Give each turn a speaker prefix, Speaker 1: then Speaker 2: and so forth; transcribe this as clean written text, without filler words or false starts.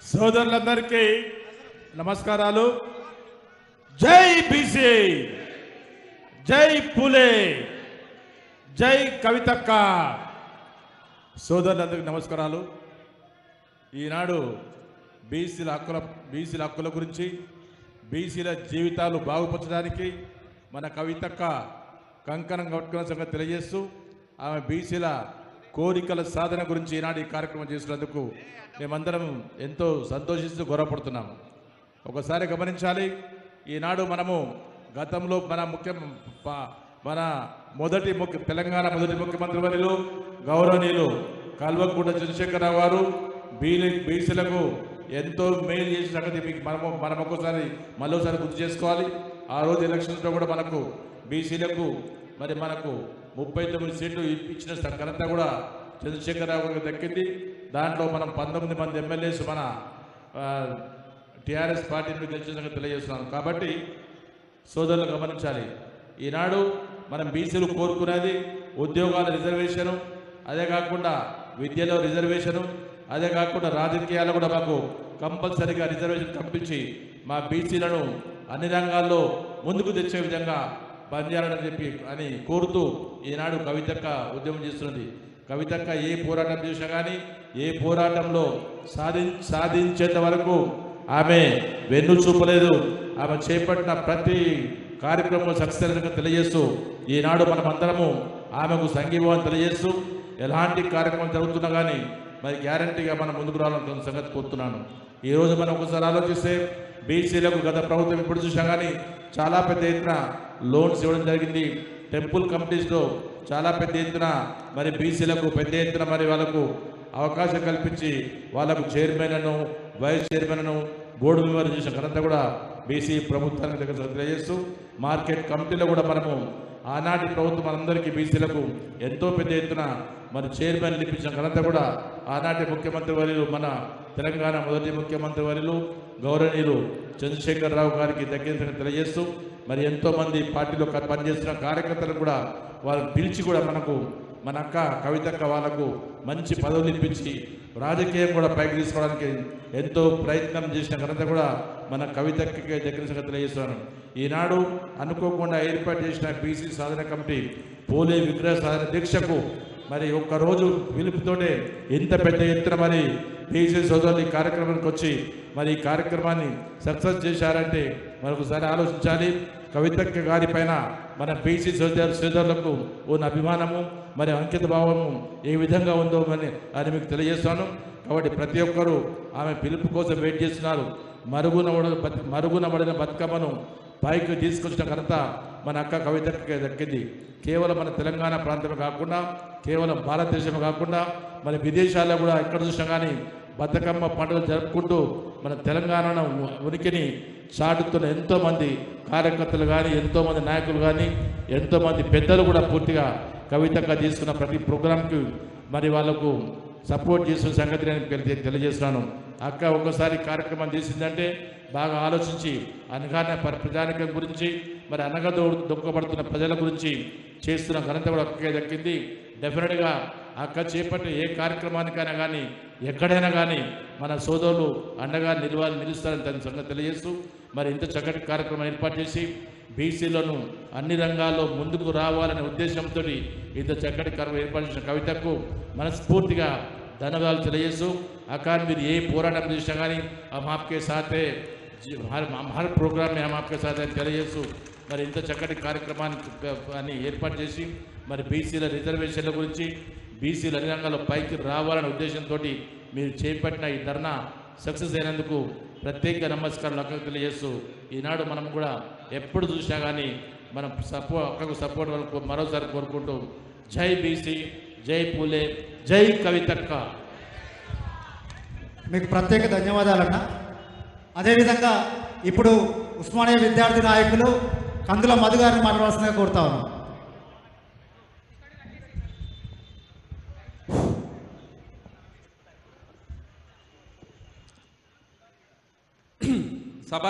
Speaker 1: సోదరులందరికీ నమస్కారాలు. జై బీసీ, జై పూలే, జై కవితక్క. సోదరులందరికీ నమస్కారాలు. ఈనాడు బీసీల హక్కుల గురించి, బీసీల జీవితాలు బాగుపరచడానికి మన కవితక్క కంకణం కట్టుకున్న సంగతి తెలియజేస్తూ ఆమె బీసీల కోరికల సాధన గురించి ఈనాడు ఈ కార్యక్రమం చేసినందుకు మేమందరం ఎంతో సంతోషిస్తూ గౌరవపడుతున్నాము. ఒకసారి గమనించాలి, ఈనాడు మనము గతంలో తెలంగాణ మొదటి ముఖ్యమంత్రి వర్యులు గౌరవనీయులు కల్వకుంట్ల చంద్రశేఖరరావు గారు బీసీలకు ఎంతో మేలు చేసిన సంగతి మీకు మనం ఒక్కసారి మరోసారి గుర్తు చేసుకోవాలి. ఆ రోజు ఎలక్షన్స్లో కూడా మనకు బీసీలకు మనకు 39 సీట్లు ఇచ్చిన ఘనత కూడా చంద్రశేఖరరావు గారికి దక్కింది. దాంట్లో మనం 19 మంది ఎమ్మెల్యేస్ మన టీఆర్ఎస్ పార్టీ నుండి గెలిచిన సంగతి తెలియజేస్తున్నాను. కాబట్టి సోదరులు గమనించాలి, ఈనాడు మనం బీసీలు కోరుకునేది ఉద్యోగాల రిజర్వేషను, అదే కాకుండా విద్యలో రిజర్వేషను, అదే కాకుండా రాజకీయాల్లో కూడా మాకు కంపల్సరీగా రిజర్వేషన్ కల్పించి మా బీసీలను అన్ని రంగాల్లో ముందుకు తెచ్చే విధంగా పనిచేయాలని చెప్పి అని కోరుతూ ఈనాడు కవితక్క ఉద్యమం చేస్తున్నది. కవితక్క ఏ పోరాటం చేసినా కానీ ఏ పోరాటంలో సాధించేంత వరకు ఆమె వెన్ను చూపలేదు. ఆమె చేపట్టిన ప్రతి కార్యక్రమం సక్సెస్ తెలియజేస్తూ ఈనాడు మనమందరము ఆమెకు సంఘీభావం తెలియజేస్తూ ఎలాంటి కార్యక్రమం జరుగుతున్నా కానీ గ్యారంటీగా మనం ముందుకు రావాలని సంగతి కోరుతున్నాను. ఈరోజు మనం ఒకసారి ఆలోచిస్తే బీసీలకు గత ప్రభుత్వం ఇప్పుడు చూసినా కానీ చాలా పెద్ద ఎత్తున లోన్స్ ఇవ్వడం జరిగింది. టెంపుల్ కమిటీస్లో చాలా పెద్ద ఎత్తున బీసీలకు పెద్ద ఎత్తున వాళ్ళకు అవకాశం కల్పించి వాళ్ళకు చైర్మన్ను, వైస్ చైర్మన్ను, బోర్డు మెంబర్ చేసిన ఘనత కూడా బీసీ ప్రభుత్వానికి దగ్గర తెలియజేస్తూ మార్కెట్ కమిటీలో కూడా మనము ఆనాటి ప్రభుత్వం మనందరికీ బీసీలకు ఎంతో పెద్ద ఎత్తున చైర్మన్ ఇప్పించిన ఘనత కూడా ఆనాటి ముఖ్యమంత్రి వర్యులు మన తెలంగాణ మొదటి ముఖ్యమంత్రి వర్యులు గౌరవనీయులు చంద్రశేఖరరావు గారికి దగ్గర తెలియజేస్తూ ఎంతోమంది పార్టీలో పనిచేస్తున్న కార్యకర్తలు కూడా వాళ్ళని పిలిచి కూడా మన అక్క కవితక్క వాళ్ళకు మంచి పదవులు ఇప్పించి రాజకీయం కూడా పైకి తీసుకోవడానికి ఎంతో ప్రయత్నం చేసిన ఘనత కూడా మన కవితక్కకి దగ్గర తెలియజేస్తున్నాను. ఈనాడు అనుకోకుండా ఏర్పాటు చేసిన బీసీ సాధన కమిటీ పూలే విగ్రహ సాధన దీక్షకు ఒక్కరోజు పిలుపుతోనే ఇంత పెద్ద ఎత్తున బీసీ సోదరులు ఈ కార్యక్రమానికి వచ్చి ఈ కార్యక్రమాన్ని సక్సెస్ చేశారంటే మరొకసారి ఆలోచించాలి. కవితక్క గారి పైన మన బీసీ సోదరులకు ఉన్న అభిమానము అంకిత భావము ఏ విధంగా ఉందో అని మీకు తెలియజేస్తాను. కాబట్టి ప్రతి ఒక్కరూ ఆమె పిలుపు కోసం వెయిట్ చేస్తున్నారు. మరుగునబడిన బతుకమ్మను పైకి తీసుకొచ్చిన ఘనత మన అక్క కవితక్కకి దక్కింది. కేవలం మన తెలంగాణ ప్రాంతమే కాకుండా, కేవలం భారతదేశమే కాకుండా విదేశాల్లో కూడా ఎక్కడ చూసినా కానీ బతుకమ్మ పండుగలు జరుపుకుంటూ మన తెలంగాణ ఉనికిని చాటుతున్న ఎంతోమంది కార్యకర్తలు కానీ, ఎంతోమంది నాయకులు కానీ, ఎంతోమంది పెద్దలు కూడా పూర్తిగా కవితక్క తీసుకున్న ప్రతి ప్రోగ్రాంకి వాళ్ళకు సపోర్ట్ చేస్తున్న సంగతి నేను తెలియజేస్తున్నాను. అక్క ఒక్కసారి కార్యక్రమం చేసిందంటే బాగా ఆలోచించి అనగానే ప్రజానికం గురించి అనగా దొక్కబడుతున్న ప్రజల గురించి చేస్తున్న ఘనత కూడా అక్కకే దక్కింది. డెఫినెట్గా అక్క చేపట్టే ఏ కార్యక్రమానికైనా కానీ ఎక్కడైనా కానీ మన సోదరులు అండగా నిలుస్తారని తన సంగతి తెలియజేస్తూ ఇంత చక్కటి కార్యక్రమం ఏర్పాటు చేసి బీసీలను అన్ని రంగాల్లో ముందుకు రావాలనే ఉద్దేశంతో ఇంత చక్కటి కార్యక్రమం ఏర్పాటు చేసిన కవితకు మనస్ఫూర్తిగా ధన్యవాదాలు తెలియజేస్తూ అక్క మీరు ఏ పోరాటం చేసినా కానీ हम आपके साथ है, हर ప్రోగ్రామ్ में हम आपके साथ है తెలియజేస్తూ ఇంత చక్కటి కార్యక్రమాన్ని ఏర్పాటు చేసి బీసీల రిజర్వేషన్ల గురించి బీసీల అన్ని రంగాల్లో పైకి రావాలనే ఉద్దేశంతో మీరు చేపట్టిన ఈ ధర్నా సక్సెస్ అయినందుకు ప్రత్యేక నమస్కారాలు అక్కకు తెలియజేస్తూ ఈనాడు మనం కూడా ఎప్పుడు చూసినా కానీ అక్కకు సపోర్ట్ వరకు మరోసారి కోరుకుంటూ జై బీసీ, జై పూలే, జై కవితక్క.
Speaker 2: మీకు ప్రత్యేక ధన్యవాదాలన్న. అదేవిధంగా ఇప్పుడు ఉస్మానియా విద్యార్థి నాయకులు కందుల మధు గారిని మాట్లాడాల్సిందిగా కోరుతా ఉన్నాం.